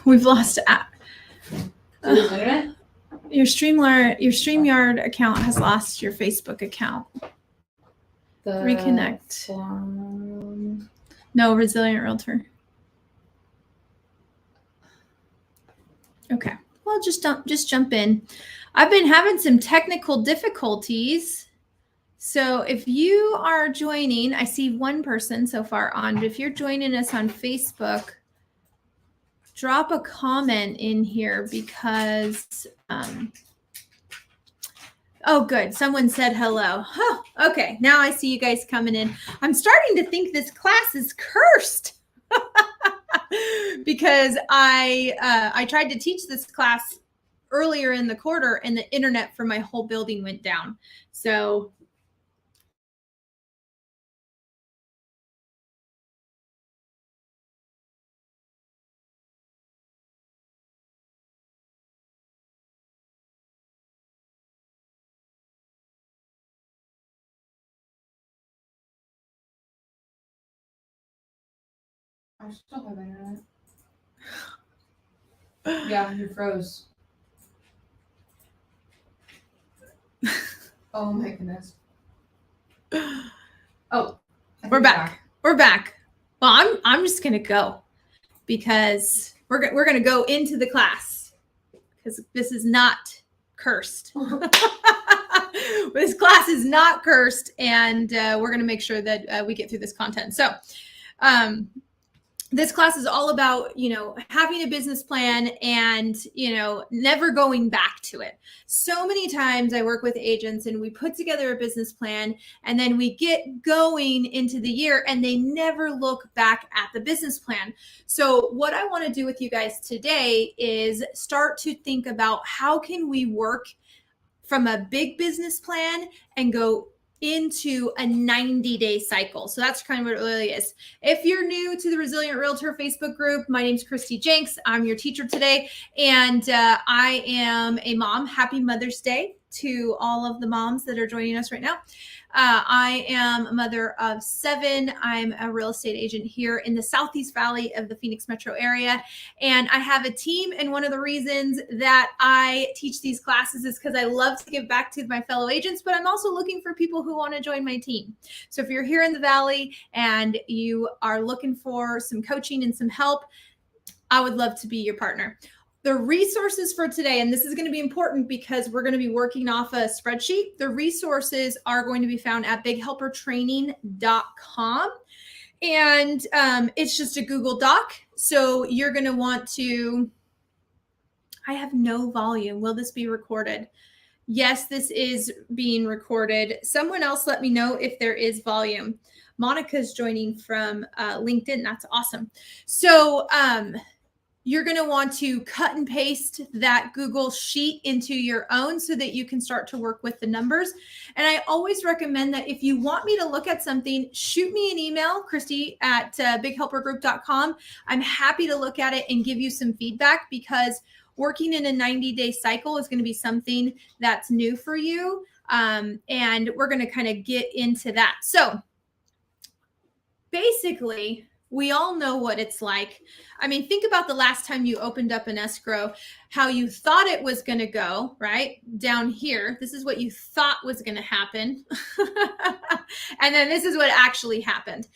We've lost Internet? Your StreamYard account has lost your Facebook account. Reconnect. No, Resilient Realtor. Okay. Well, just jump in. I've been having some technical difficulties. So if you are joining, I see one person so far on, but if you're joining us on Facebook, drop a comment in here because, oh, good. Someone said hello. Oh, okay. Now I see you guys coming in. I'm starting to think this class is cursed because I tried to teach this class earlier in the quarter and the internet for my whole building went down. So I still have internet. Yeah, you froze. Oh my goodness. Oh, we're back. We're back. Well, I'm just gonna go because we're gonna go into the class because this is not cursed. This class is not cursed, and we're gonna make sure that we get through this content. So, this class is all about, having a business plan and, never going back to it. So many times I work with agents and we put together a business plan and then we get going into the year and they never look back at the business plan. So what I want to do with you guys today is start to think about how can we work from a big business plan and go into a 90-day cycle. So that's kind of what it really is. If you're new to the Resilient Realtor Facebook group, my name's Christy Jenks. I'm your teacher today, and I am a mom. Happy Mother's Day to all of the moms that are joining us right now. I am a mother of 7. I'm a real estate agent here in the Southeast Valley of the Phoenix metro area. And I have a team. And one of the reasons that I teach these classes is because I love to give back to my fellow agents, but I'm also looking for people who want to join my team. So if you're here in the Valley and you are looking for some coaching and some help, I would love to be your partner. The resources for today, and this is going to be important because we're going to be working off a spreadsheet. The resources are going to be found at bighelpertraining.com. And it's just a Google Doc. So you're going to want to, I have no volume. Will this be recorded? Yes, this is being recorded. Someone else let me know if there is volume. Monica's joining from LinkedIn. That's awesome. So, you're going to want to cut and paste that Google Sheet into your own so that you can start to work with the numbers. And I always recommend that if you want me to look at something, shoot me an email, Christy at bighelpergroup.com. I'm happy to look at it and give you some feedback because working in a 90-day cycle is going to be something that's new for you. And we're going to kind of get into that. So basically, we all know what it's like. I mean, think about the last time you opened up an escrow, how you thought it was going to go, right? Down here, this is what you thought was going to happen. And then this is what actually happened.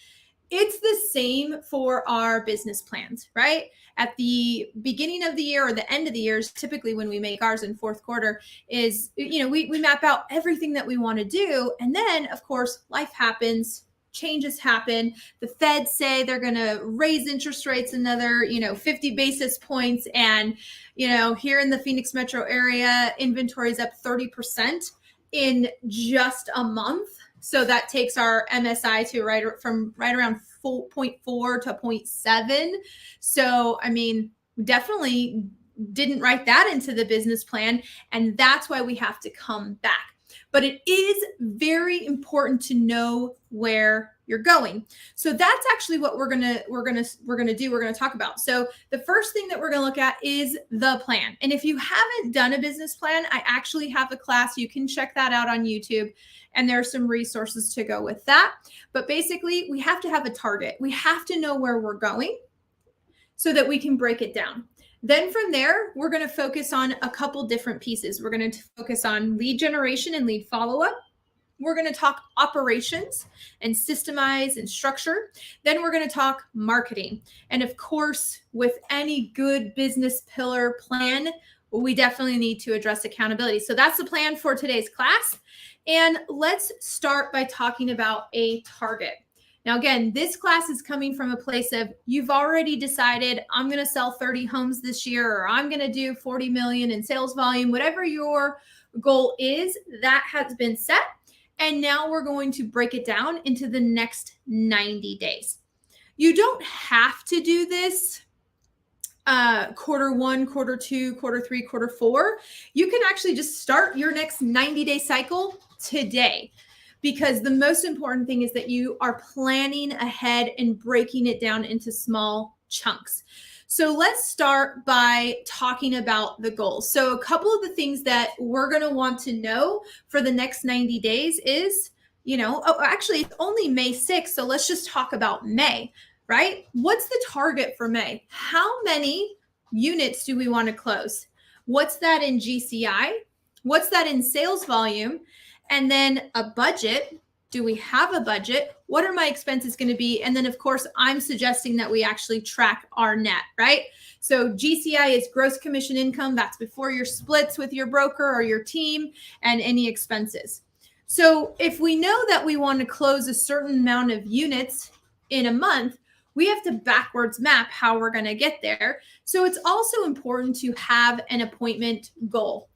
It's the same for our business plans, right? At the beginning of the year or the end of the year is typically when we make ours in fourth quarter is, we map out everything that we want to do. And then, of course, life happens. Changes happen. The Fed say they're going to raise interest rates another, 50 basis points. And, here in the Phoenix metro area, inventory is up 30% in just a month. So that takes our MSI to right around 4.4 to 0.7. So, definitely didn't write that into the business plan. And that's why we have to come back. But it is very important to know where you're going. So that's actually what we're gonna do. We're gonna talk about. So the first thing that we're gonna look at is the plan. And if you haven't done a business plan, I actually have a class. You can check that out on YouTube. And there are some resources to go with that. But basically, we have to have a target. We have to know where we're going so that we can break it down. Then from there, we're going to focus on a couple different pieces. We're going to focus on lead generation and lead follow-up. We're going to talk operations and systemize and structure. Then we're going to talk marketing. And of course, with any good business pillar plan, we definitely need to address accountability. So that's the plan for today's class. And let's start by talking about a target. Now, again, this class is coming from a place of you've already decided I'm going to sell 30 homes this year, or I'm going to do 40 million in sales volume. Whatever your goal is, that has been set. And now we're going to break it down into the next 90 days. You don't have to do this quarter 1, quarter 2, quarter 3, quarter 4. You can actually just start your next 90-day cycle today, because the most important thing is that you are planning ahead and breaking it down into small chunks. So let's start by talking about the goals. So a couple of the things that we're going to want to know for the next 90 days is, actually it's only May 6th. So let's just talk about May, right? What's the target for May? How many units do we want to close? What's that in GCI? What's that in sales volume? And then a budget. Do we have a budget? What are my expenses going to be? And then, of course, I'm suggesting that we actually track our net, right? So GCI is gross commission income. That's before your splits with your broker or your team and any expenses. So if we know that we want to close a certain amount of units in a month, we have to backwards map how we're going to get there. So it's also important to have an appointment goal.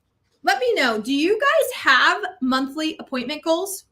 Let me know, do you guys have monthly appointment goals?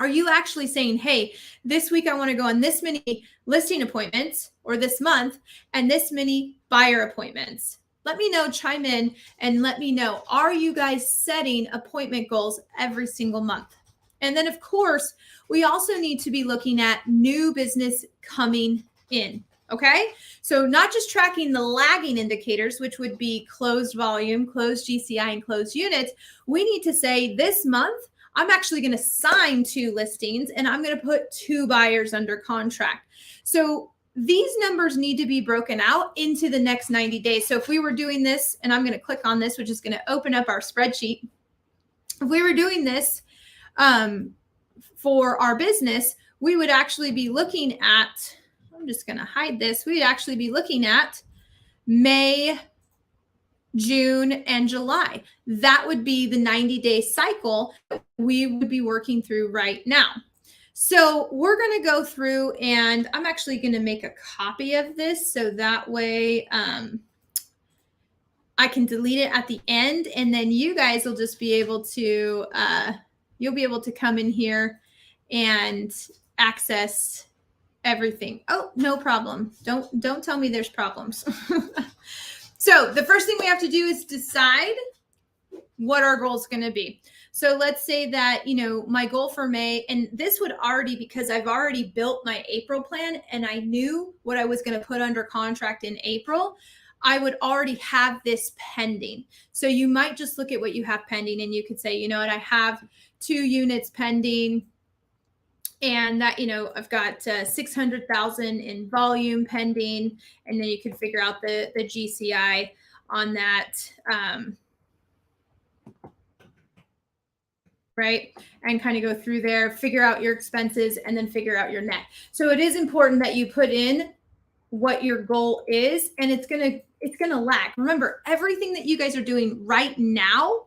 Are you actually saying, hey, this week I want to go on this many listing appointments, or this month, and this many buyer appointments? Let me know, chime in, and let me know, are you guys setting appointment goals every single month? And then, of course, we also need to be looking at new business coming in. Okay, so not just tracking the lagging indicators, which would be closed volume, closed GCI, and closed units. We need to say this month, I'm actually going to sign 2 listings and I'm going to put 2 buyers under contract. So these numbers need to be broken out into the next 90 days. So if we were doing this, and I'm going to click on this, which is going to open up our spreadsheet. If we were doing this for our business, we would actually be looking at, I'm just going to hide this. We'd actually be looking at May, June, and July. That would be the 90-day cycle we would be working through right now. So we're going to go through, and I'm actually going to make a copy of this so that way I can delete it at the end, and then you guys will just be able to, you'll be able to come in here and access everything. Oh, no problem. Don't tell me there's problems. So the first thing we have to do is decide what our goal is going to be. So let's say that, my goal for May, and this would already, because I've already built my April plan and I knew what I was going to put under contract in April, I would already have this pending. So you might just look at what you have pending and you could say, you know what, I have 2 units pending, and that, I've got 600,000 in volume pending. And then you can figure out the GCI on that. Right? And kind of go through there, figure out your expenses, and then figure out your net. So it is important that you put in what your goal is, and it's going to lag. Remember, everything that you guys are doing right now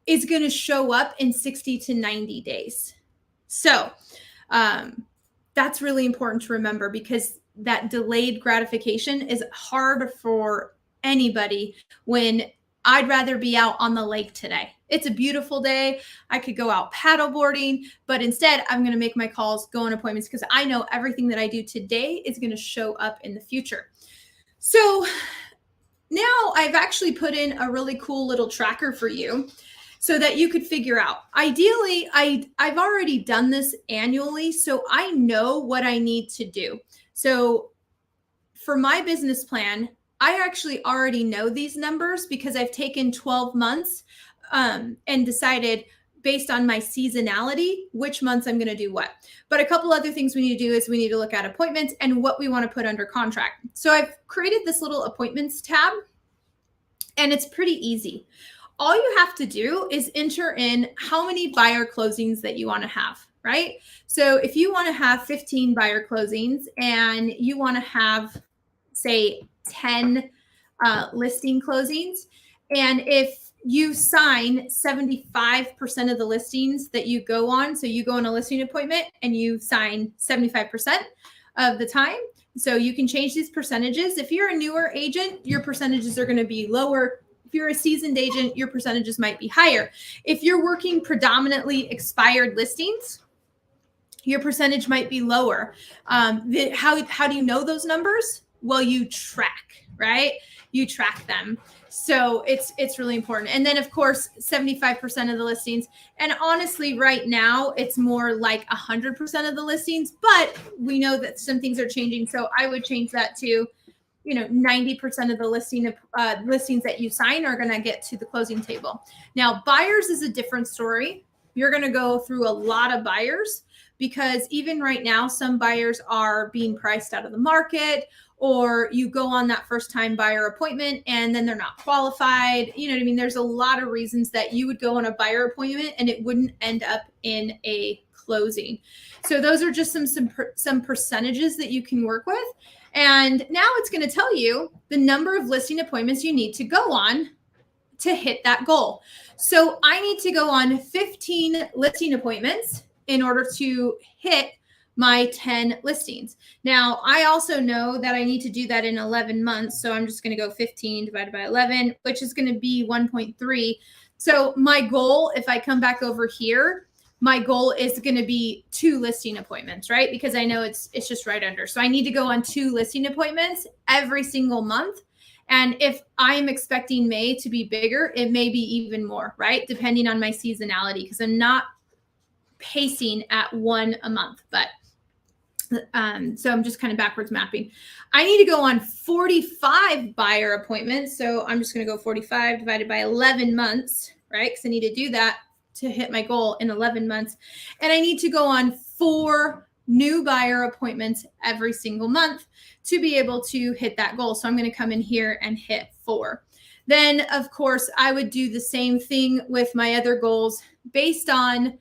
is going to show up in 60 to 90 days. So that's really important to remember, because that delayed gratification is hard for anybody when I'd rather be out on the lake today. It's a beautiful day. I could go out paddleboarding, but instead I'm going to make my calls, go on appointments, because I know everything that I do today is going to show up in the future. So now I've actually put in a really cool little tracker for you so that you could figure out. Ideally, I've already done this annually, so I know what I need to do. So for my business plan, I actually already know these numbers because I've taken 12 months and decided based on my seasonality, which months I'm going to do what. But a couple other things we need to do is we need to look at appointments and what we want to put under contract. So I've created this little appointments tab. And it's pretty easy. All you have to do is enter in how many buyer closings that you want to have, right? So if you want to have 15 buyer closings and you want to have, say, 10 listing closings, and if you sign 75% of the listings that you go on, so you go on a listing appointment and you sign 75% of the time, so you can change these percentages. If you're a newer agent, your percentages are going to be lower. If you're a seasoned agent, your percentages might be higher. If you're working predominantly expired listings, your percentage might be lower. How do you know those numbers? Well, you track, right? You track them. So it's really important. And then, of course, 75% of the listings. And honestly, right now, it's more like 100% of the listings. But we know that some things are changing. So I would change that to, 90% of the listings that you sign are going to get to the closing table. Now, buyers is a different story. You're going to go through a lot of buyers because even right now, some buyers are being priced out of the market, or you go on that first time buyer appointment and then they're not qualified. You know what I mean? There's a lot of reasons that you would go on a buyer appointment and it wouldn't end up in a closing. So those are just some percentages that you can work with. And now it's going to tell you the number of listing appointments you need to go on to hit that goal. So I need to go on 15 listing appointments in order to hit my 10 listings. Now, I also know that I need to do that in 11 months. So I'm just going to go 15 divided by 11, which is going to be 1.3. So my goal, if I come back over here, my goal is going to be 2 listing appointments, right? Because I know it's just right under. So I need to go on 2 listing appointments every single month. And if I'm expecting May to be bigger, it may be even more, right? Depending on my seasonality, because I'm not pacing at 1 a month, but so I'm just kind of backwards mapping. I need to go on 45 buyer appointments. So I'm just going to go 45 divided by 11 months, right? Because I need to do that to hit my goal in 11 months. And I need to go on 4 new buyer appointments every single month to be able to hit that goal. So I'm going to come in here and hit 4. Then, of course, I would do the same thing with my other goals based on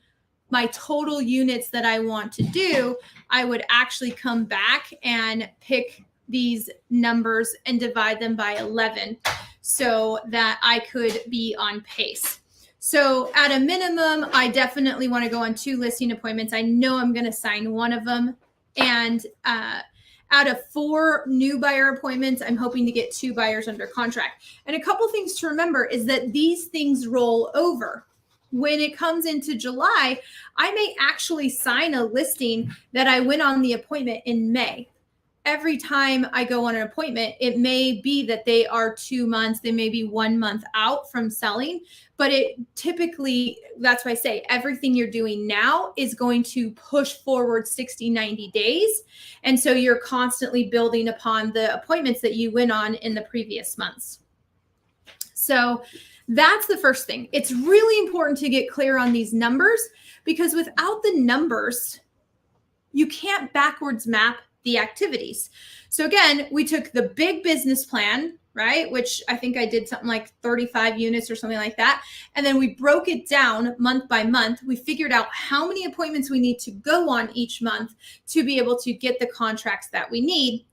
my total units that I want to do. I would actually come back and pick these numbers and divide them by 11 so that I could be on pace. So at a minimum, I definitely want to go on 2 listing appointments. I know I'm going to sign 1 of them. And out of 4 new buyer appointments, I'm hoping to get 2 buyers under contract. And a couple things to remember is that these things roll over. When it comes into July, I may actually sign a listing that I went on the appointment in May. Every time I go on an appointment, it may be that they are 2 months, they may be 1 month out from selling, but it typically, that's why I say everything you're doing now is going to push forward 60, 90 days. And so you're constantly building upon the appointments that you went on in the previous months. So that's the first thing. It's really important to get clear on these numbers because without the numbers, you can't backwards map the activities. So again, we took the big business plan, right? Which I think I did something like 35 units or something like that. And then we broke it down month by month. We figured out how many appointments we need to go on each month to be able to get the contracts that we need.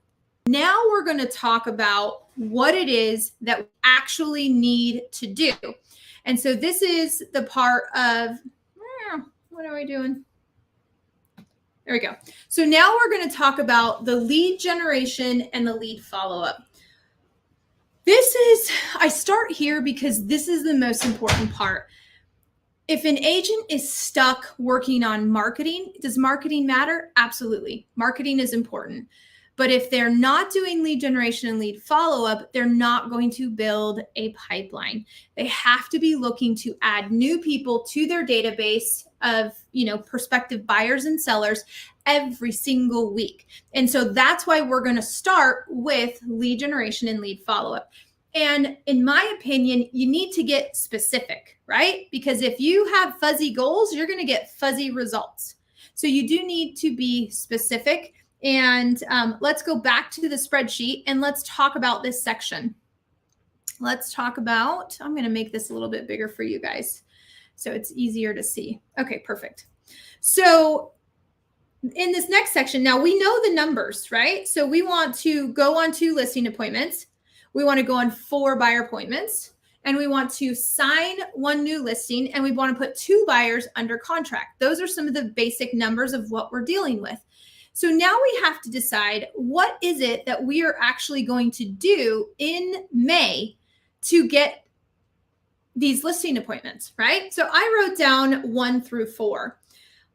Now we're going to talk about what it is that we actually need to do. And so this is the part of, what are we doing? There we go. So now we're going to talk about the lead generation and the lead follow-up. I start here because this is the most important part. If an agent is stuck working on marketing, does marketing matter? Absolutely. Marketing is important. But if they're not doing lead generation and lead follow-up, they're not going to build a pipeline. They have to be looking to add new people to their database of, prospective buyers and sellers every single week. And so that's why we're going to start with lead generation and lead follow-up. And in my opinion, you need to get specific, right? Because if you have fuzzy goals, you're going to get fuzzy results. So you do need to be specific. And let's go back to the spreadsheet and let's talk about this section. let's talk about, I'm going to make this a little bit bigger for you guys so it's easier to see. Okay, perfect. So in this next section, now we know the numbers, right? So we want to go on 2 listing appointments. We want to go on 4 buyer appointments, and we want to sign 1 new listing, and we want to put 2 buyers under contract. Those are some of the basic numbers of what we're dealing with. So now we have to decide, what is it that we are actually going to do in May to get these listing appointments, right? So I wrote down 1 through 4.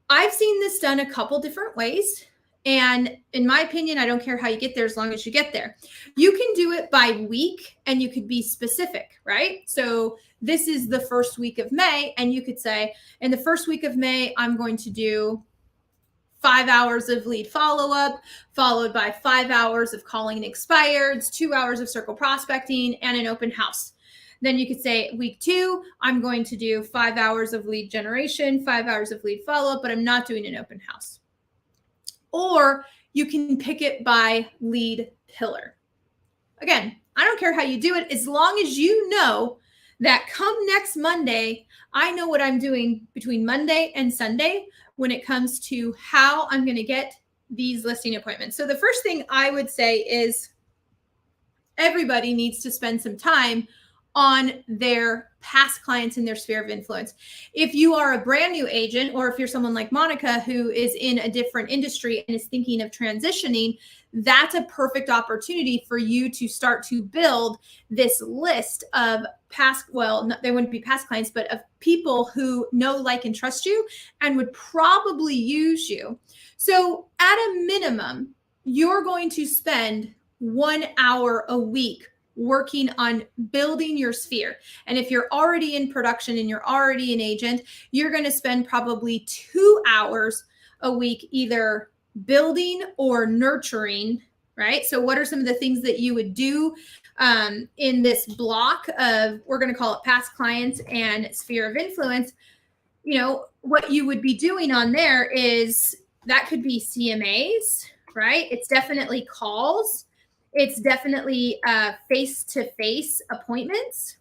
I've seen this done a couple different ways. And in my opinion, I don't care how you get there as long as you get there. You can do it by week, and you could be specific, right? So this is the first week of May, and you could say, in the first week of May, I'm going to do 5 hours of lead follow-up, followed by 5 hours of calling expireds, 2 hours of circle prospecting, and an open house. Then you could say week 2, I'm going to do 5 hours of lead generation, 5 hours of lead follow-up, but I'm not doing an open house. Or you can pick it by lead pillar. Again, I don't care how you do it, as long as you know that come next Monday, I know what I'm doing between Monday and Sunday when it comes to how I'm going to get these listing appointments. So the first thing I would say is everybody needs to spend some time on their past clients in their sphere of influence. If you are a brand new agent, or if you're someone like Monica who is in a different industry and is thinking of transitioning, that's a perfect opportunity for you to start to build this list of past, well, they wouldn't be past clients, but of people who know, like, and trust you and would probably use you. So at a minimum, you're going to spend 1 hour a week working on building your sphere. And if you're already in production and you're already an agent, you're going to spend probably 2 hours a week either building or nurturing, right? So what are some of the things that you would do in this block of, we're going to call it past clients and sphere of influence? You know, what you would be doing on there is, that could be CMAs, right? It's definitely calls. It's definitely face-to-face appointments,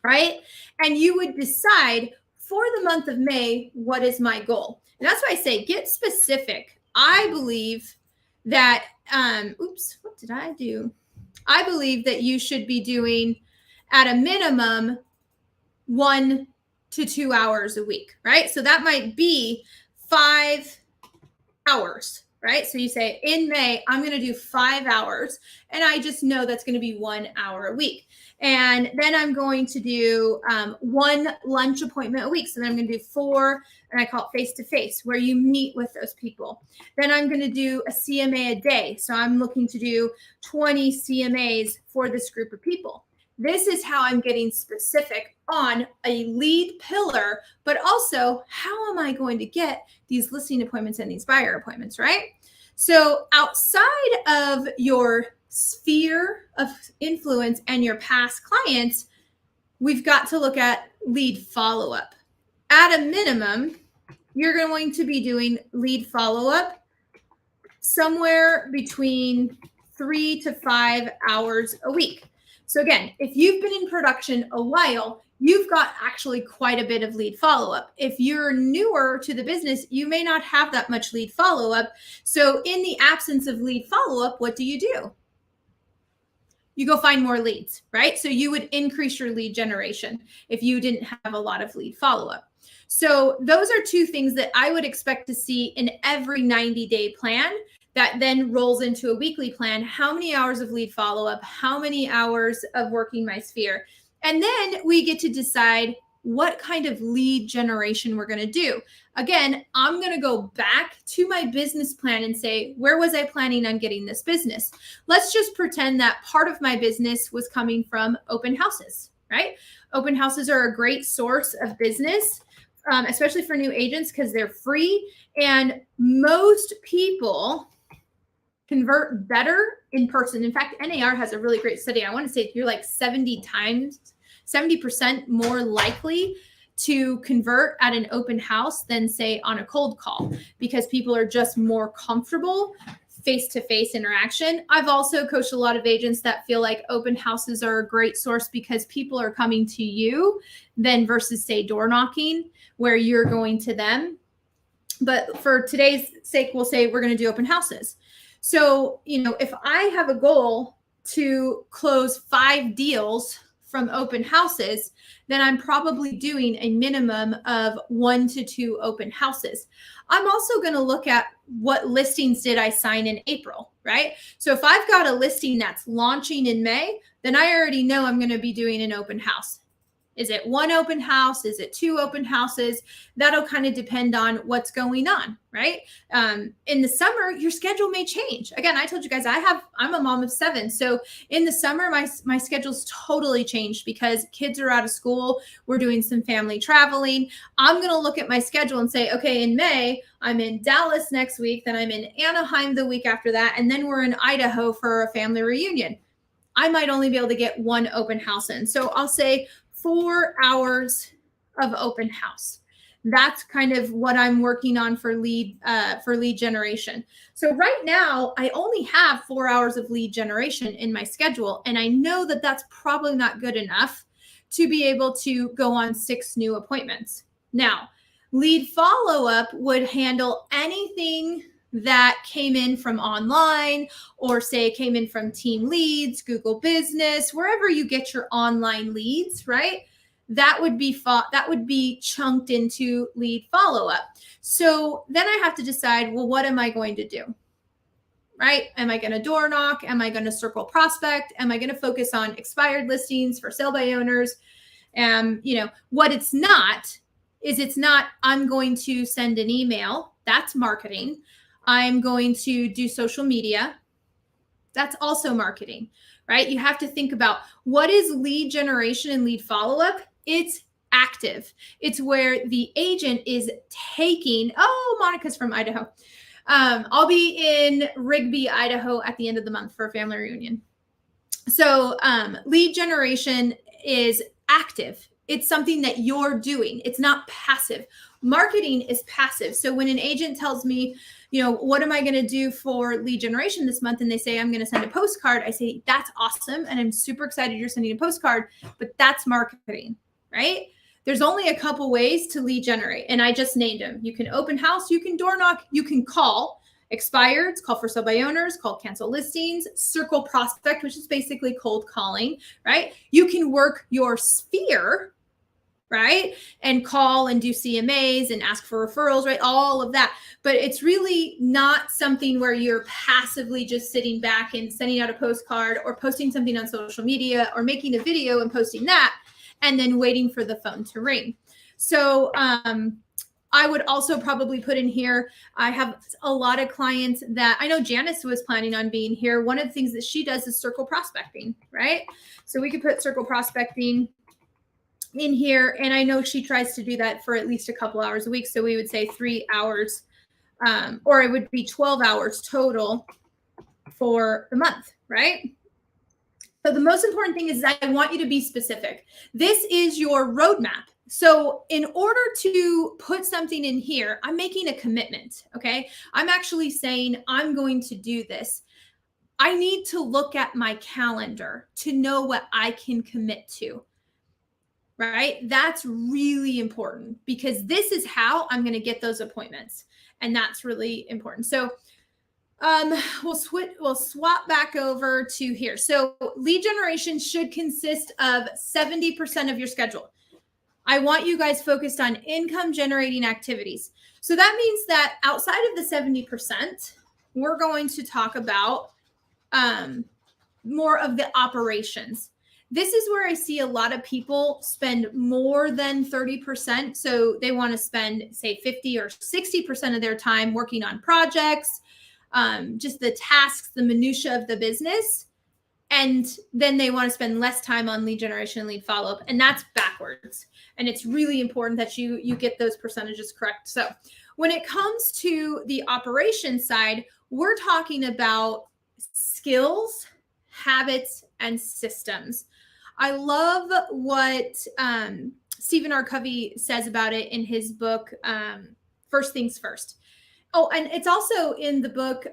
right? And you would decide for the month of May, what is my goal? And that's why I say get specific. I believe that, what did I do? I believe that you should be doing at a minimum 1 to 2 hours a week, right? So that might be 5 hours. Right? So you say, in May, I'm going to do 5 hours, and I just know that's going to be 1 hour a week. And then I'm going to do 1 lunch appointment a week. So then I'm going to do 4, and I call it face-to-face, where you meet with those people. Then I'm going to do a CMA a day. So I'm looking to do 20 CMAs for this group of people. This is how I'm getting specific on a lead pillar, but also how am I going to get these listing appointments and these buyer appointments, right? So outside of your sphere of influence and your past clients, we've got to look at lead follow-up. At a minimum, you're going to be doing lead follow-up somewhere between 3 to 5 hours a week. So again, if you've been in production a while, you've got actually quite a bit of lead follow-up. If you're newer to the business, you may not have that much lead follow-up. So in the absence of lead follow-up, what do? You go find more leads, right? So you would increase your lead generation if you didn't have a lot of lead follow-up. So those are 2 things that I would expect to see in every 90-day plan that then rolls into a weekly plan. How many hours of lead follow-up? How many hours of working my sphere? And then we get to decide what kind of lead generation we're going to do. Again, I'm going to go back to my business plan and say, where was I planning on getting this business? Let's just pretend that part of my business was coming from open houses, right? Open houses are a great source of business, especially for new agents, because they're free. And most people convert better in person. In fact, NAR has a really great study. I want to say you're like 70% more likely to convert at an open house than, say, on a cold call, because people are just more comfortable face-to-face interaction. I've also coached a lot of agents that feel like open houses are a great source because people are coming to you then versus say door knocking where you're going to them. But for today's sake, we'll say we're going to do open houses. So, if I have a goal to close 5 deals from open houses, then I'm probably doing a minimum of 1 to 2 open houses. I'm also going to look at what listings did I sign in April, right? So if I've got a listing that's launching in May, then I already know I'm going to be doing an open house. Is it 1 open house? Is it 2 open houses? That'll kind of depend on what's going on, right? In the summer, your schedule may change. Again, I told you guys I'm a mom of 7. So in the summer, my schedule's totally changed because kids are out of school. We're doing some family traveling. I'm going to look at my schedule and say, okay, in May, I'm in Dallas next week. Then I'm in Anaheim the week after that. And then we're in Idaho for a family reunion. I might only be able to get 1 open house in. So I'll say 4 hours of open house. That's kind of what I'm working on for lead generation. So right now, I only have 4 hours of lead generation in my schedule. And I know that that's probably not good enough to be able to go on 6 new appointments. Now, lead follow-up would handle anything that came in from online or say came in from Team Leads, Google Business, wherever you get your online leads, right? That would be chunked into lead follow-up. So then I have to decide, well, what am I going to do? Right? Am I going to door knock? Am I going to circle prospect? Am I going to focus on expired listings for sale by owners? What it's not, I'm going to send an email. That's marketing. I'm going to do social media. That's also marketing, right? You have to think about what is lead generation and lead follow-up. It's active. It's where the agent is taking, Monica's from Idaho. I'll be in Rigby, Idaho at the end of the month for a family reunion. So lead generation is active. It's something that you're doing. It's not passive. Marketing is passive. So when an agent tells me, what am I going to do for lead generation this month? And they say, I'm going to send a postcard. I say, that's awesome. And I'm super excited you're sending a postcard, but that's marketing, right? There's only a couple ways to lead generate. And I just named them. You can open house, you can door knock, you can call expireds, call for sale by owners, call cancel listings, circle prospect, which is basically cold calling, right? You can work your sphere, right? And call and do CMAs and ask for referrals, right? All of that. But it's really not something where you're passively just sitting back and sending out a postcard or posting something on social media or making a video and posting that and then waiting for the phone to ring. So I would also probably put in here, I have a lot of clients that I know Janice was planning on being here. One of the things that she does is circle prospecting, right? So we could put circle prospecting in here. And I know she tries to do that for at least a couple hours a week. So we would say 3 hours, or it would be 12 hours total for the month, right? So the most important thing is I want you to be specific. This is your roadmap. So in order to put something in here, I'm making a commitment, okay? I'm actually saying I'm going to do this. I need to look at my calendar to know what I can commit to. Right? That's really important because this is how I'm going to get those appointments. And that's really important. So we'll swap back over to here. So lead generation should consist of 70% of your schedule. I want you guys focused on income generating activities. So that means that outside of the 70%, we're going to talk about more of the operations. This is where I see a lot of people spend more than 30%. So they want to spend, say, 50 or 60% of their time working on projects, just the tasks, the minutia of the business. And then they want to spend less time on lead generation and lead follow-up. And that's backwards. And it's really important that you get those percentages correct. So when it comes to the operation side, we're talking about skills, habits, and systems. I love what Stephen R. Covey says about it in his book, First Things First. Oh, and it's also in the book,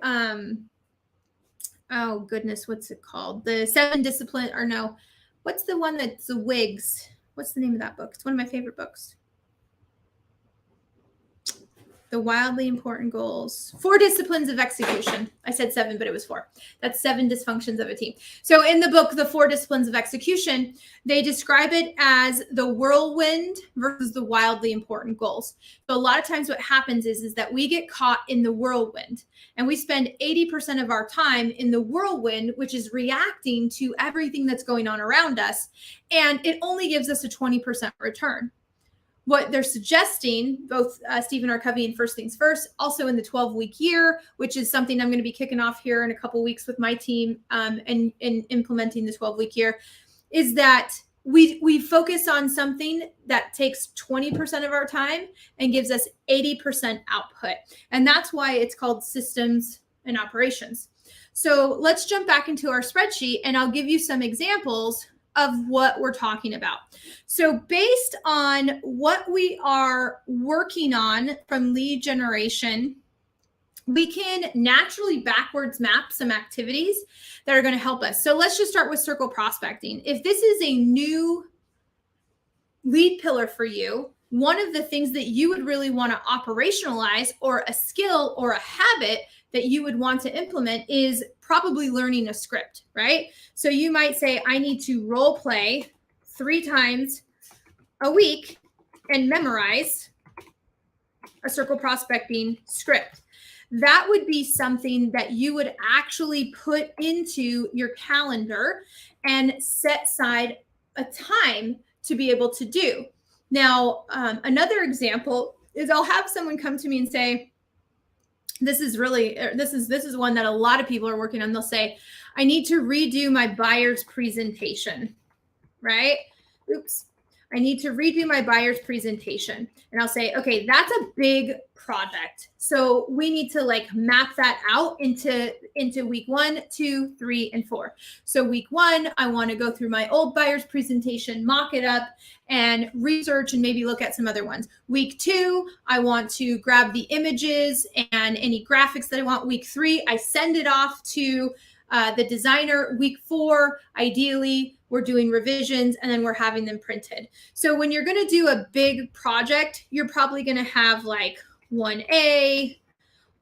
oh goodness, what's it called? The 7 Discipline, or no, what's the one that's the Wigs? What's the name of that book? It's one of my favorite books. The Wildly Important Goals. 4 Disciplines of Execution. I said 7, but it was 4. That's 7 dysfunctions of a team. So in the book, The 4 Disciplines of Execution, they describe it as the whirlwind versus the wildly important goals. So a lot of times what happens is that we get caught in the whirlwind, and we spend 80% of our time in the whirlwind, which is reacting to everything that's going on around us. And it only gives us a 20% return. What they're suggesting, both Stephen R. Covey and First Things First, also in the 12-week year, which is something I'm going to be kicking off here in a couple of weeks with my team and implementing the 12-week year, is that we focus on something that takes 20% of our time and gives us 80% output. And that's why it's called systems and operations. So let's jump back into our spreadsheet, and I'll give you some examples of what we're talking about. So based on what we are working on from lead generation, we can naturally backwards map some activities that are going to help us. So let's just start with circle prospecting. If this is a new lead pillar for you, one of the things that you would really want to operationalize, or a skill or a habit that you would want to implement, is probably learning a script, right? So you might say, I need to role play 3 times a week and memorize a circle prospecting script. That would be something that you would actually put into your calendar and set aside a time to be able to do. Now, another example is I'll have someone come to me and say, this is one that a lot of people are working on. They'll say, I need to redo my buyer's presentation, right? Oops. I need to redo my buyer's presentation. And I'll say, okay, that's a big project. So we need to like map that out into week 1, 2, 3, and 4. So week 1, I want to go through my old buyer's presentation, mock it up, and research and maybe look at some other ones. Week 2, I want to grab the images and any graphics that I want. Week 3, I send it off to the designer. Week 4, ideally, we're doing revisions, and then we're having them printed. So when you're going to do a big project, you're probably going to have like 1A,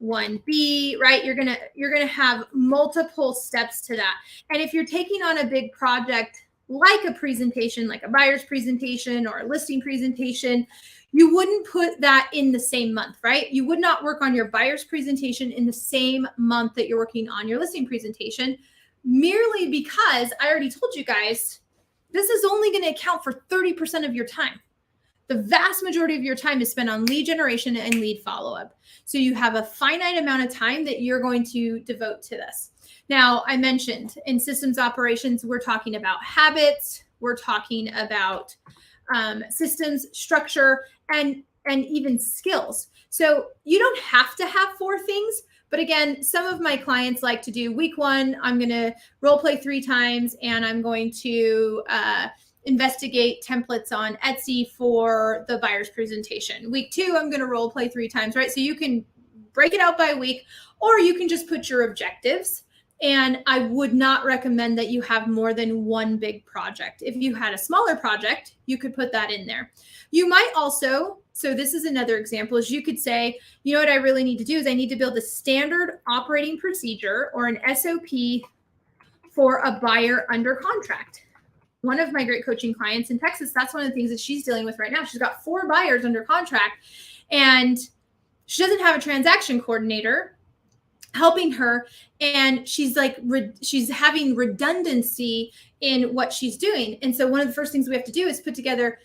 1B, right? You're going to have multiple steps to that. And if you're taking on a big project like a presentation, like a buyer's presentation or a listing presentation, you wouldn't put that in the same month, right? You would not work on your buyer's presentation in the same month that you're working on your listing presentation, merely because I already told you guys, this is only going to account for 30% of your time. The vast majority of your time is spent on lead generation and lead follow-up. So you have a finite amount of time that you're going to devote to this. Now, I mentioned in systems operations, we're talking about habits, we're talking about systems, structure, and even skills. So you don't have to have 4 things. But again, some of my clients like to do week 1, I'm going to role play 3 times, and I'm going to investigate templates on Etsy for the buyer's presentation. Week 2, I'm going to role play 3 times, right? So you can break it out by week, or you can just put your objectives. And I would not recommend that you have more than 1 big project. If you had a smaller project, you could put that in there. You might also, so this is another example, is you could say, you know what I really need to do is I need to build a standard operating procedure or an SOP for a buyer under contract. One of my great coaching clients in Texas, that's one of the things that she's dealing with right now. She's got 4 buyers under contract, and she doesn't have a transaction coordinator helping her, and she's having redundancy in what she's doing. And so one of the first things we have to do is put together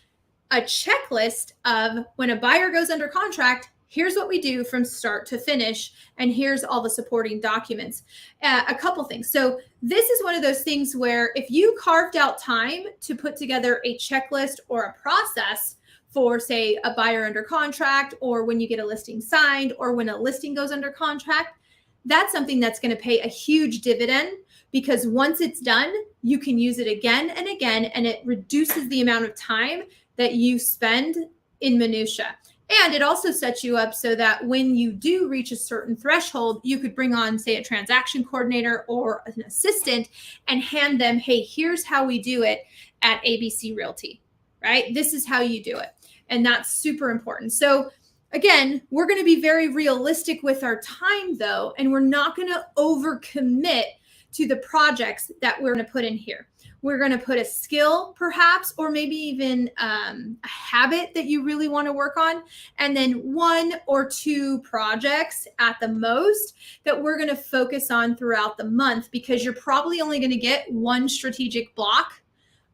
a checklist of when a buyer goes under contract, here's what we do from start to finish, and here's all the supporting documents. A couple things. So this is one of those things where if you carved out time to put together a checklist or a process for, say, a buyer under contract, or when you get a listing signed, or when a listing goes under contract, that's something that's going to pay a huge dividend, because once it's done, you can use it again and again, and it reduces the amount of time that you spend in minutia. And it also sets you up so that when you do reach a certain threshold, you could bring on, say, a transaction coordinator or an assistant and hand them, hey, here's how we do it at ABC Realty, right? This is how you do it. And that's super important. So again, we're going to be very realistic with our time though, and we're not going to overcommit to the projects that we're going to put in here. We're going to put a skill perhaps, or maybe even a habit that you really want to work on. And then 1 or 2 projects at the most that we're going to focus on throughout the month, because you're probably only going to get 1 strategic block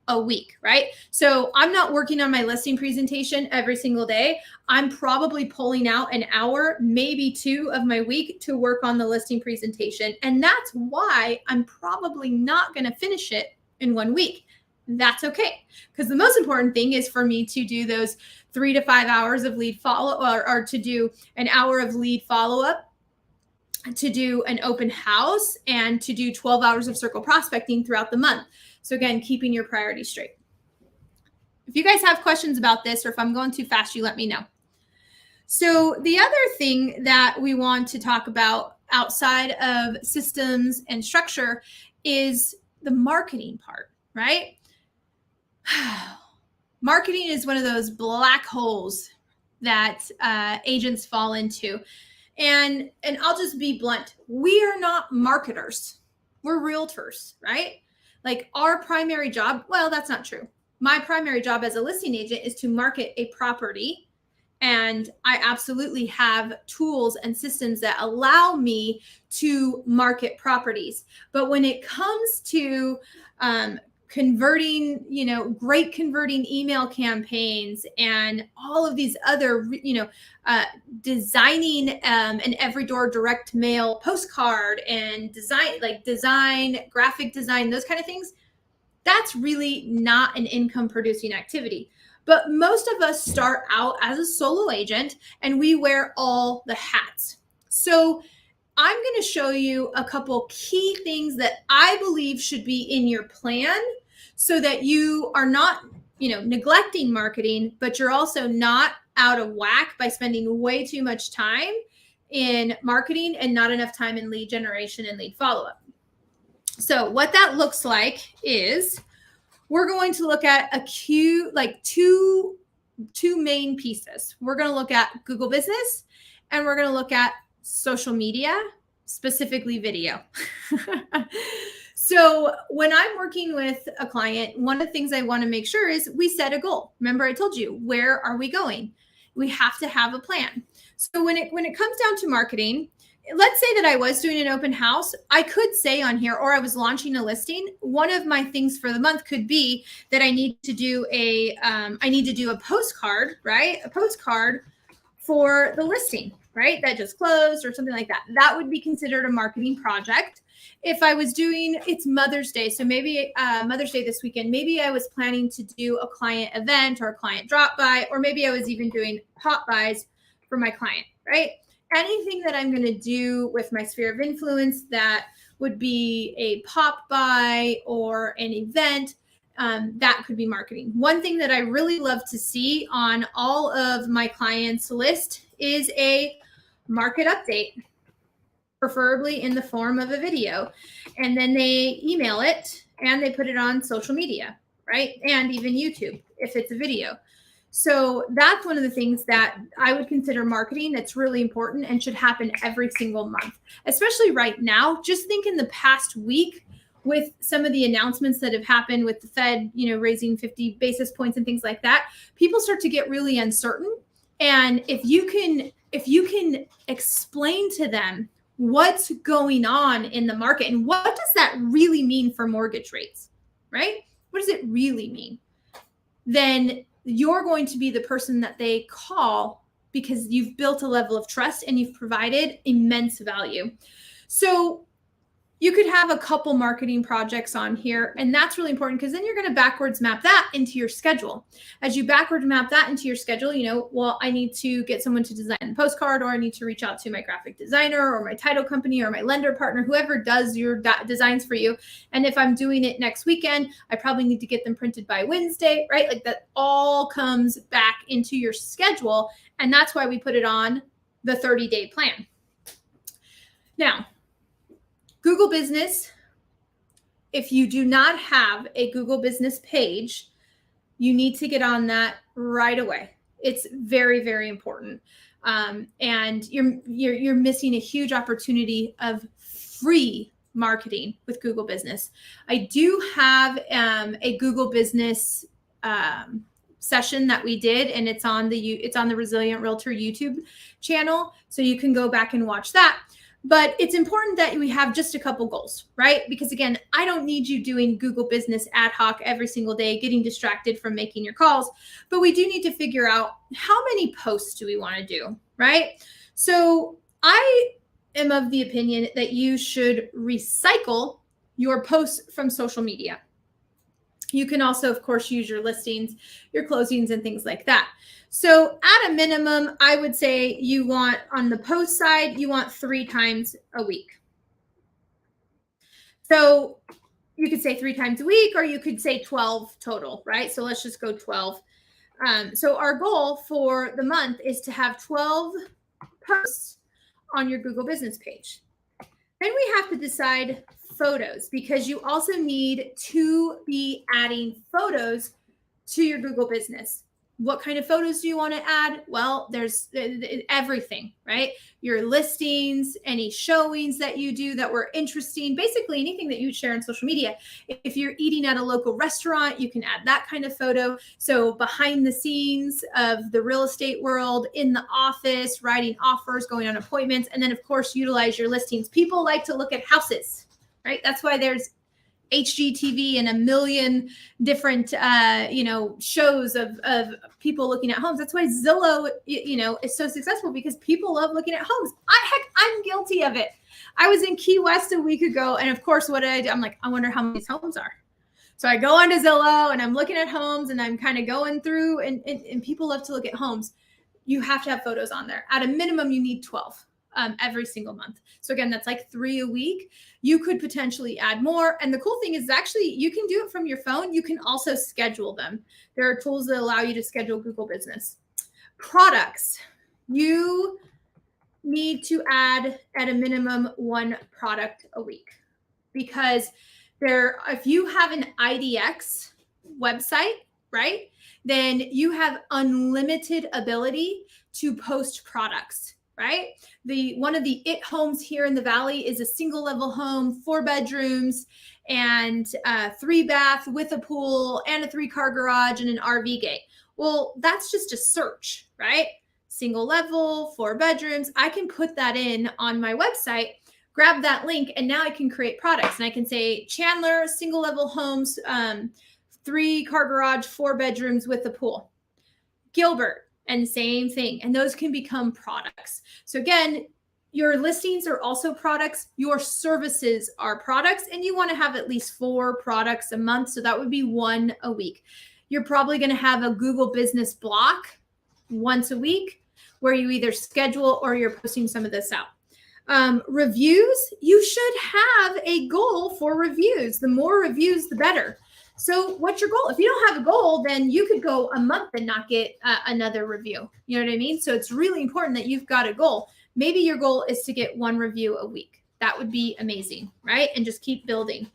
a week, right? So I'm not working on my listing presentation every single day. I'm probably pulling out an hour, maybe 2 of my week to work on the listing presentation. And that's why I'm probably not going to finish it in 1 week. That's okay. Because the most important thing is for me to do those 3 to 5 hours of lead follow, or to do an hour of lead follow-up, to do an open house, and to do 12 hours of circle prospecting throughout the month. So again, keeping your priorities straight. If you guys have questions about this, or if I'm going too fast, you let me know. So the other thing that we want to talk about outside of systems and structure is the marketing part, right? Marketing is one of those black holes that agents fall into. And I'll just be blunt. We are not marketers. We're realtors, right? Like our primary job, well, that's not true. My primary job as a listing agent is to market a property. And I absolutely have tools and systems that allow me to market properties. But when it comes to converting, great converting email campaigns and all of these other, designing an every door direct mail postcard and design, graphic design, those kind of things, that's really not an income producing activity. But most of us start out as a solo agent and we wear all the hats. So I'm going to show you a couple key things that I believe should be in your plan so that you are not, neglecting marketing, but you're also not out of whack by spending way too much time in marketing and not enough time in lead generation and lead follow-up. So what that looks like is we're going to look at two main pieces. We're going to look at Google Business and we're going to look at social media, specifically video. So when I'm working with a client, one of the things I want to make sure is we set a goal. Remember, I told you, where are we going? We have to have a plan. So when it comes down to marketing, let's say that I was doing an open house, I could say on here, or I was launching a listing. One of my things for the month could be that I need to do a postcard, right? A postcard for the listing, right? That just closed or something like that. That would be considered a marketing project. If I was doing, it's Mother's Day. So maybe Mother's Day this weekend, maybe I was planning to do a client event or a client drop by, or maybe I was even doing pop buys for my client, right? Anything that I'm going to do with my sphere of influence that would be a pop by or an event, that could be marketing. One thing that I really love to see on all of my clients' list is a market update, preferably in the form of a video. And then they email it and they put it on social media, right? And even YouTube if it's a video. So that's one of the things that I would consider marketing that's really important and should happen every single month, especially right now. Just think in the past week with some of the announcements that have happened with the Fed, raising 50 basis points and things like that, people start to get really uncertain. And if you can explain to them what's going on in the market and what does that really mean for mortgage rates, right? What does it really mean? Then you're going to be the person that they call because you've built a level of trust and you've provided immense value. So You could have a couple marketing projects on here, and that's really important because then you're going to backwards map that into your schedule. As you backwards map that into your schedule, you know, well, I need to get someone to design a postcard, or I need to reach out to my graphic designer or my title company or my lender partner, whoever does your designs for you. And if I'm doing it next weekend, I probably need to get them printed by Wednesday, right? Like that all comes back into your schedule. And that's why we put it on the 30-day plan. Now, Google Business, if you do not have a Google Business page, you need to get on that right away. It's very, very important. And you're missing a huge opportunity of free marketing with Google Business. I do have a Google Business session that we did, and it's on the Resilient Realtor YouTube channel, so you can go back and watch that. But it's important that we have just a couple goals, right? Because again, I don't need you doing Google Business ad hoc every single day, getting distracted from making your calls, but we do need to figure out how many posts do we want to do, right? So I am of the opinion that you should recycle your posts from social media. You can also, of course, use your listings, your closings, and things like that. So at a minimum, I would say you want, on the post side, you want 3 times a week. So you could say 3 times a week, or you could say 12 total, right? So let's just go 12. So our goal for the month is to have 12 posts on your Google Business page. Then we have to decide photos, because you also need to be adding photos to your Google Business. What kind of photos do you want to add? Well, there's everything, right? Your listings, any showings that you do that were interesting, basically anything that you share on social media. If you're eating at a local restaurant, you can add that kind of photo. So behind the scenes of the real estate world, in the office, writing offers, going on appointments, and then of course, utilize your listings. People like to look at houses, right? That's why there's HGTV and a million different, shows of people looking at homes. That's why Zillow, is so successful, because people love looking at homes. I'm guilty of it. I was in Key West a week ago, and of course, what did I do? I'm like, I wonder how many these homes are. So I go onto Zillow and I'm looking at homes, and I'm kind of going through, and people love to look at homes. You have to have photos on there. At a minimum, you need 12. Every single month. So again, that's like 3 a week. You could potentially add more. And the cool thing is, actually, you can do it from your phone. You can also schedule them. There are tools that allow you to schedule Google Business. Products. You need to add at a minimum 1 product a week, because if you have an IDX website, right, then you have unlimited ability to post products. Right? One of the it homes here in the Valley is a single level home, 4 bedrooms and 3 bath with a pool and a 3-car garage and an RV gate. Well, that's just a search, right? Single level, 4 bedrooms. I can put that in on my website, grab that link, and now I can create products. And I can say Chandler, single level homes, 3-car garage, 4 bedrooms with a pool. Gilbert, and same thing. And those can become products. So again, your listings are also products. Your services are products, and you want to have at least 4 products a month. So that would be 1 a week. You're probably going to have a Google Business block once a week, where you either schedule or you're posting some of this out. Reviews, you should have a goal for reviews. The more reviews, the better. So what's your goal? If you don't have a goal, then you could go a month and not get another review. You know what I mean? So it's really important that you've got a goal. Maybe your goal is to get 1 review a week. That would be amazing, right? And just keep building.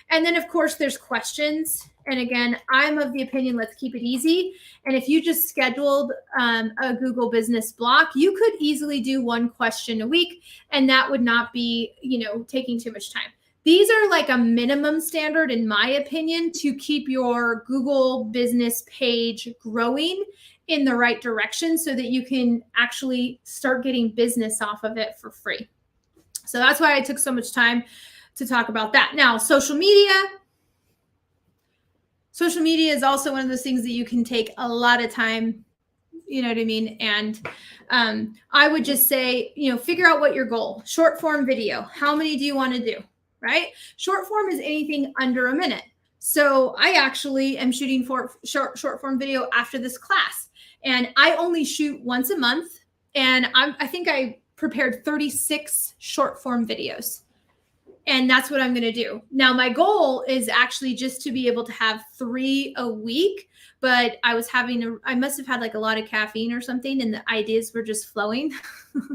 And then, of course, there's questions. And again, I'm of the opinion, let's keep it easy. And if you just scheduled a Google Business block, you could easily do 1 question a week, and that would not be, taking too much time. These are like a minimum standard, in my opinion, to keep your Google Business page growing in the right direction, so that you can actually start getting business off of it for free. So that's why I took so much time to talk about that. Now, social media. Social media is also one of those things that you can take a lot of time, you know what I mean? And I would just say, figure out what your goal, short form video, how many do you want to do? right? Short form is anything under a minute. So I actually am shooting for short form video after this class, and I only shoot once a month. And I think I prepared 36 short form videos. And that's what I'm going to do. Now, my goal is actually just to be able to have 3 a week, but I must have had like a lot of caffeine or something, and the ideas were just flowing.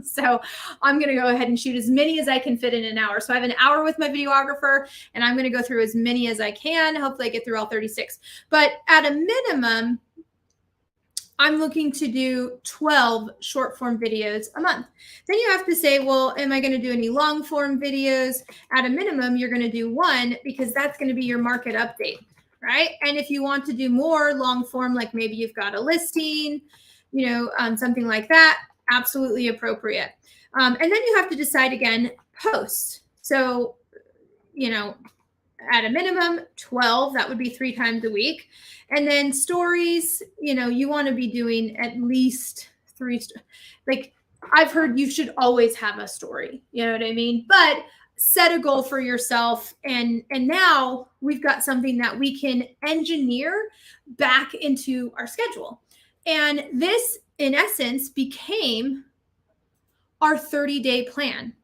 So I'm going to go ahead and shoot as many as I can fit in an hour. So I have an hour with my videographer, and I'm going to go through as many as I can. Hopefully I get through all 36. But at a minimum, I'm looking to do 12 short form videos a month. Then you have to say, well, am I going to do any long form videos? At a minimum, you're going to do 1 because that's going to be your market update, right? And if you want to do more long form, like maybe you've got a listing, something like that, absolutely appropriate. And then you have to decide again, post. So, at a minimum 12, that would be 3 times a week. And then stories, you want to be doing at least 3. Like I've heard you should always have a story, you know what I mean? But set a goal for yourself. And now we've got something that we can engineer back into our schedule. And this, in essence, became our 30-day plan.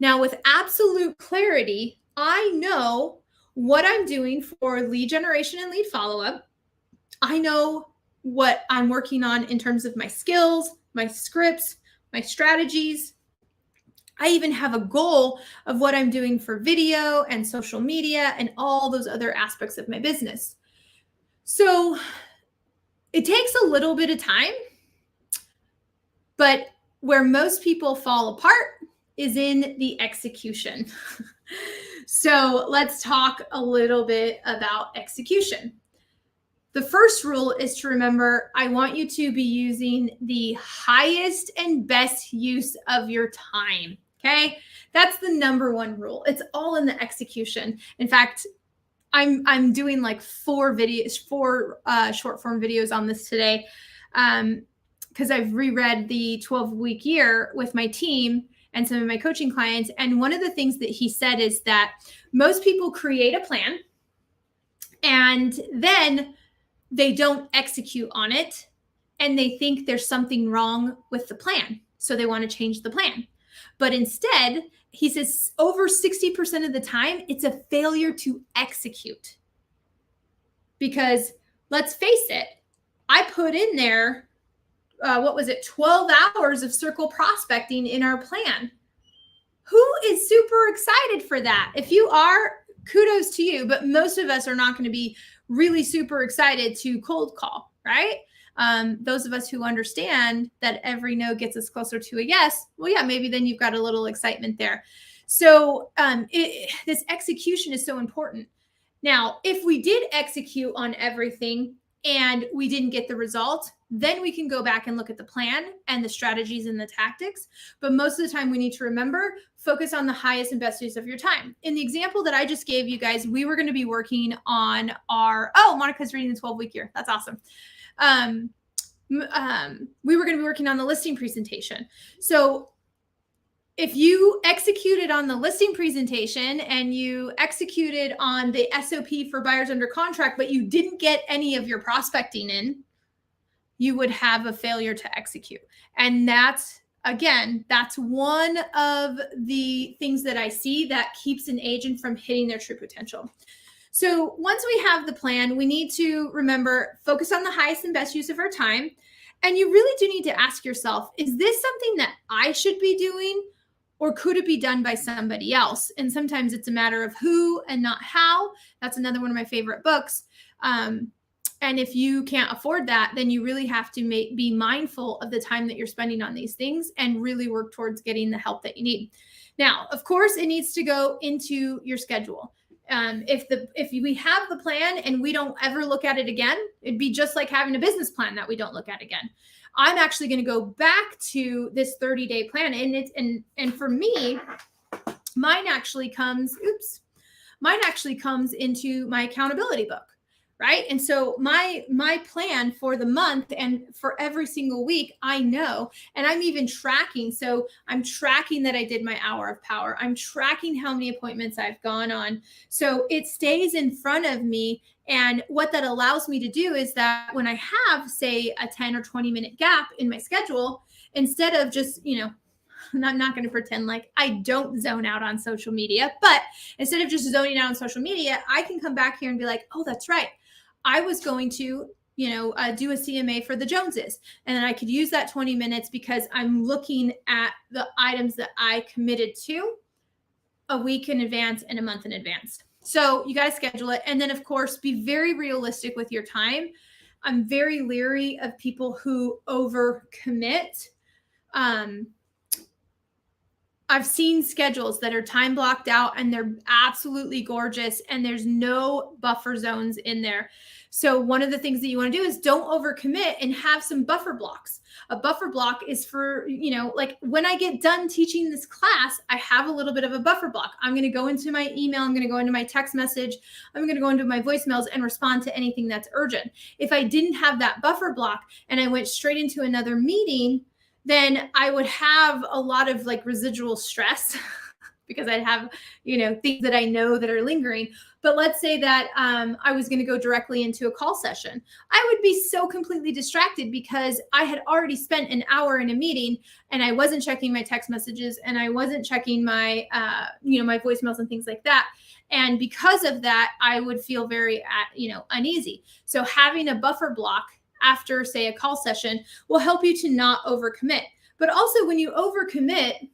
Now, with absolute clarity, I know what I'm doing for lead generation and lead follow-up. I know what I'm working on in terms of my skills, my scripts, my strategies. I even have a goal of what I'm doing for video and social media and all those other aspects of my business. So it takes a little bit of time, but where most people fall apart is in the execution. So let's talk a little bit about execution. The first rule is to remember, I want you to be using the highest and best use of your time. Okay. That's the number 1 rule. It's all in the execution. In fact, I'm doing like 4 short form videos on this today. Because I've reread the 12-week year with my team and some of my coaching clients. And one of the things that he said is that most people create a plan and then they don't execute on it, and they think there's something wrong with the plan. So they want to change the plan. But instead, he says over 60% of the time, it's a failure to execute. Because let's face it, I put in there 12 hours of circle prospecting in our plan. Who is super excited for that? If you are, kudos to you, but most of us are not going to be really super excited to cold call, right? Those of us who understand that every no gets us closer to a yes, well, yeah, maybe then you've got a little excitement there. So this execution is so important. Now, if we did execute on everything and we didn't get the result, then we can go back and look at the plan and the strategies and the tactics. But most of the time we need to remember, focus on the highest and best use of your time. In the example that I just gave you guys, we were going to be working on Monica's reading the 12-week year. That's awesome. We were going to be working on the listing presentation. So if you executed on the listing presentation and you executed on the SOP for buyers under contract, but you didn't get any of your prospecting in, you would have a failure to execute. And that's one of the things that I see that keeps an agent from hitting their true potential. So once we have the plan, we need to remember, focus on the highest and best use of our time. And you really do need to ask yourself, is this something that I should be doing? Or could it be done by somebody else? And sometimes it's a matter of who and not how. That's another one of my favorite books. And if you can't afford that, then you really have to be mindful of the time that you're spending on these things and really work towards getting the help that you need. Now, of course, it needs to go into your schedule. If we have the plan and we don't ever look at it again, it'd be just like having a business plan that we don't look at again. I'm actually going to go back to this 30-day plan. And for me, mine actually comes into my accountability book. right? And so my plan for the month and for every single week, I know, and I'm even tracking. So I'm tracking that I did my hour of power. I'm tracking how many appointments I've gone on. So it stays in front of me. And what that allows me to do is that when I have, say, a 10 or 20-minute gap in my schedule, instead of just, I'm not going to pretend like I don't zone out on social media, but instead of just zoning out on social media, I can come back here and be like, oh, that's right. I was going to, do a CMA for the Joneses. And then I could use that 20 minutes because I'm looking at the items that I committed to a week in advance and a month in advance. So you guys schedule it. And then, of course, be very realistic with your time. I'm very leery of people who overcommit. I've seen schedules that are time blocked out and they're absolutely gorgeous and there's no buffer zones in there. So one of the things that you want to do is don't overcommit and have some buffer blocks. A buffer block is for, like when I get done teaching this class, I have a little bit of a buffer block. I'm going to go into my email. I'm going to go into my text message. I'm going to go into my voicemails and respond to anything that's urgent. If I didn't have that buffer block and I went straight into another meeting, then I would have a lot of like residual stress because I'd have, things that I know that are lingering. But let's say that I was going to go directly into a call session. I would be so completely distracted because I had already spent an hour in a meeting and I wasn't checking my text messages and I wasn't checking my, my voicemails and things like that. And because of that, I would feel very, uneasy. So having a buffer block after, say, a call session will help you to not overcommit. But also when you overcommit,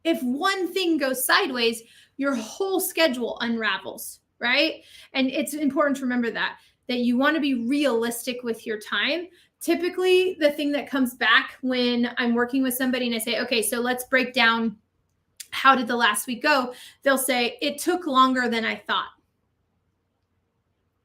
if one thing goes sideways, your whole schedule unravels, right? And it's important to remember that you want to be realistic with your time. Typically, the thing that comes back when I'm working with somebody and I say, okay, so let's break down how did the last week go? They'll say, it took longer than I thought.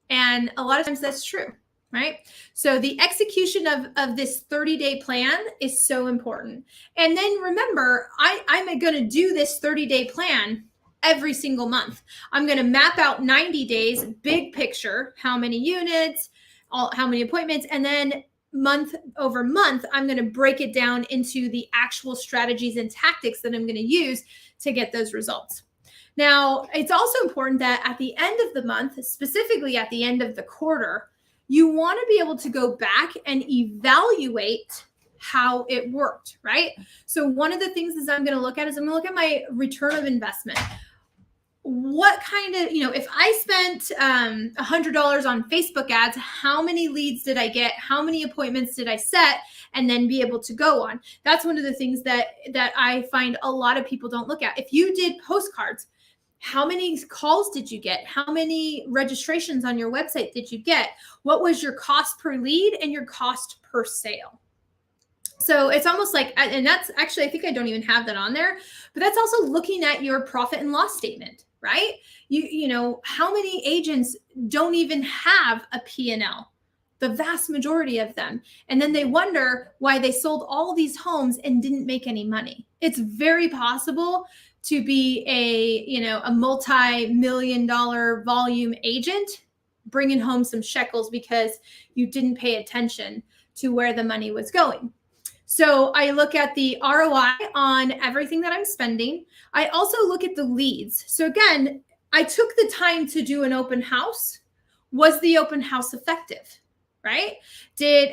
And a lot of times that's true. Right? So the execution of this 30-day plan is so important. And then remember, I'm going to do this 30-day plan every single month. I'm going to map out 90 days, big picture, how many units, how many appointments, and then month over month, I'm going to break it down into the actual strategies and tactics that I'm going to use to get those results. Now, it's also important that at the end of the month, specifically at the end of the quarter, you want to be able to go back and evaluate how it worked, right? So one of the things is I'm going to look at my return of investment. What kind of, if I spent $100 on Facebook ads, how many leads did I get? How many appointments did I set? And then be able to go on. That's one of the things that I find a lot of people don't look at. If you did postcards, how many calls did you get? How many registrations on your website did you get? What was your cost per lead and your cost per sale? So it's almost like, and that's actually, I think I don't even have that on there, but that's also looking at your profit and loss statement, right? How many agents don't even have a P&L? The vast majority of them. And then they wonder why they sold all these homes and didn't make any money. It's very possible to be a multi-million-dollar volume agent, bringing home some shekels because you didn't pay attention to where the money was going. So I look at the ROI on everything that I'm spending. I also look at the leads. So again, I took the time to do an open house. Was the open house effective? Right?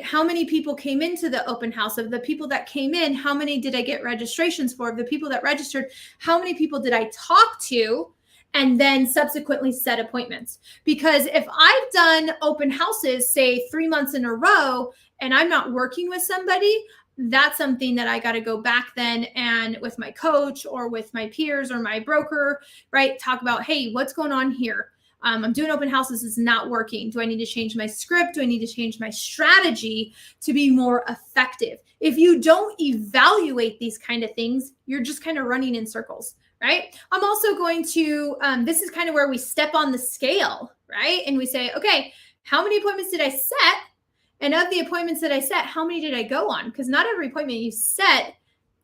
How many people came into the open house? Of the people that came in, how many did I get registrations for? Of the people that registered, how many people did I talk to and then subsequently set appointments? Because if I've done open houses, say 3 months in a row, and I'm not working with somebody, that's something that I got to go back then and with my coach or with my peers or my broker, right? Talk about, hey, what's going on here? I'm doing open houses. It's not working. Do I need to change my script? Do I need to change my strategy to be more effective? If you don't evaluate these kind of things, you're just kind of running in circles, right? I'm also going to, this is kind of where we step on the scale, right? And we say, okay, how many appointments did I set? And of the appointments that I set, how many did I go on? Because not every appointment you set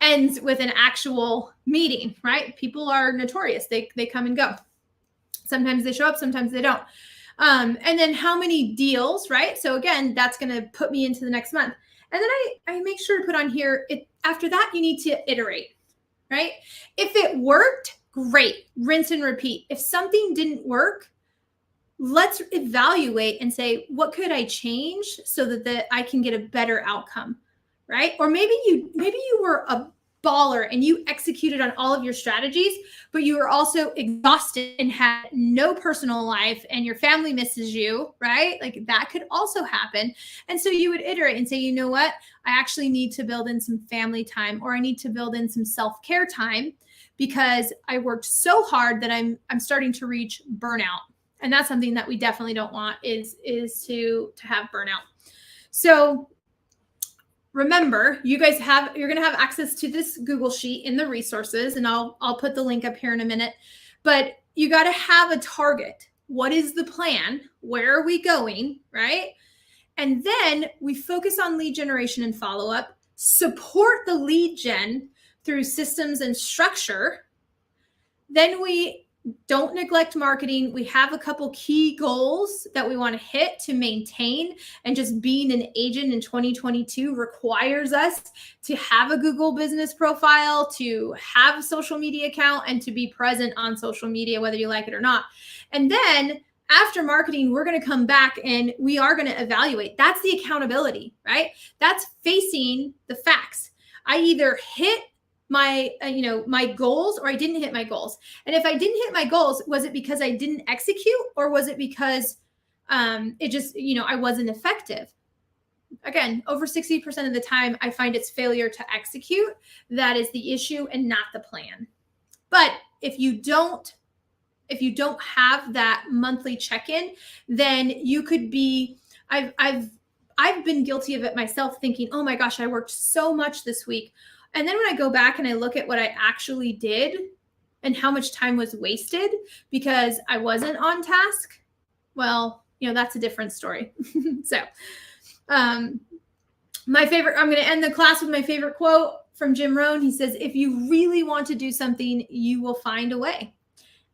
ends with an actual meeting, right? People are notorious. They come and go. Sometimes they show up, sometimes they don't. And then how many deals, right? So again, that's going to put me into the next month. And then I make sure to put on here, after that, you need to iterate, right? If it worked, great, rinse and repeat. If something didn't work, let's evaluate and say, what could I change so that I can get a better outcome, right? Or maybe you were a baller and you executed on all of your strategies, but you were also exhausted and had no personal life and your family misses you, right? Like that could also happen. And so you would iterate and say, you know what? I actually need to build in some family time, or I need to build in some self-care time because I worked so hard that I'm starting to reach burnout. And that's something that we definitely don't want is to have burnout. So remember, you're going to have access to this Google Sheet in the resources, and I'll put the link up here in a minute. But you got to have a target. What is the plan? Where are we going, right? And then we focus on lead generation and follow-up, support the lead gen through systems and structure. Then we don't neglect marketing. We have a couple key goals that we want to hit to maintain, and just being an agent in 2022 requires us to have a Google business profile, to have a social media account, and to be present on social media, whether you like it or not. And then after marketing, we're going to come back and we are going to evaluate. That's the accountability, right? That's facing the facts. I either hit my goals or I didn't hit my goals. And if I didn't hit my goals, was it because I didn't execute, or was it because it just, I wasn't effective? Again, over 60% of the time, I find it's failure to execute that is the issue and not the plan. But if you don't have that monthly check-in, then you could be, I've been guilty of it myself, thinking, oh my gosh, I worked so much this week. And then when I go back and I look at what I actually did and how much time was wasted because I wasn't on task, well, that's a different story. So my favorite, I'm going to end the class with my favorite quote from Jim Rohn. He says, if you really want to do something, you will find a way.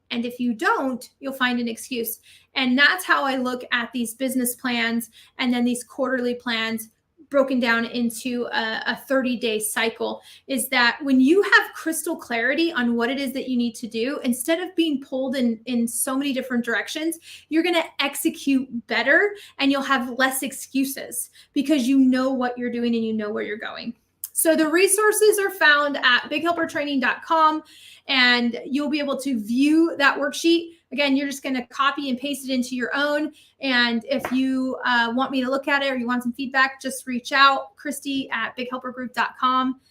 And if you don't, you'll find an excuse. And that's how I look at these business plans and then these quarterly plans broken down into a 30-day cycle, is that when you have crystal clarity on what it is that you need to do, instead of being pulled in so many different directions, you're going to execute better and you'll have less excuses because you know what you're doing and you know where you're going. So the resources are found at bighelpertraining.com, and you'll be able to view that worksheet. Again, you're just going to copy and paste it into your own. And if you want me to look at it or you want some feedback, just reach out, Christy at bighelpergroup.com,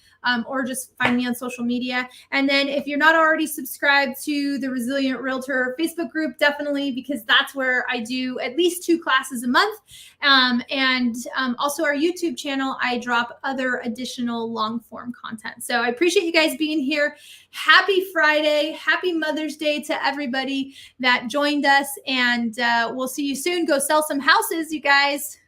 or just find me on social media. And then if you're not already subscribed to the Resilient Realtor Facebook group, definitely, because that's where I do at least 2 classes a month. And also our YouTube channel, I drop other additional long form content. So I appreciate you guys being here. Happy Friday. Happy Mother's Day to everybody that joined us. And we'll see you soon. Go sell some houses, you guys.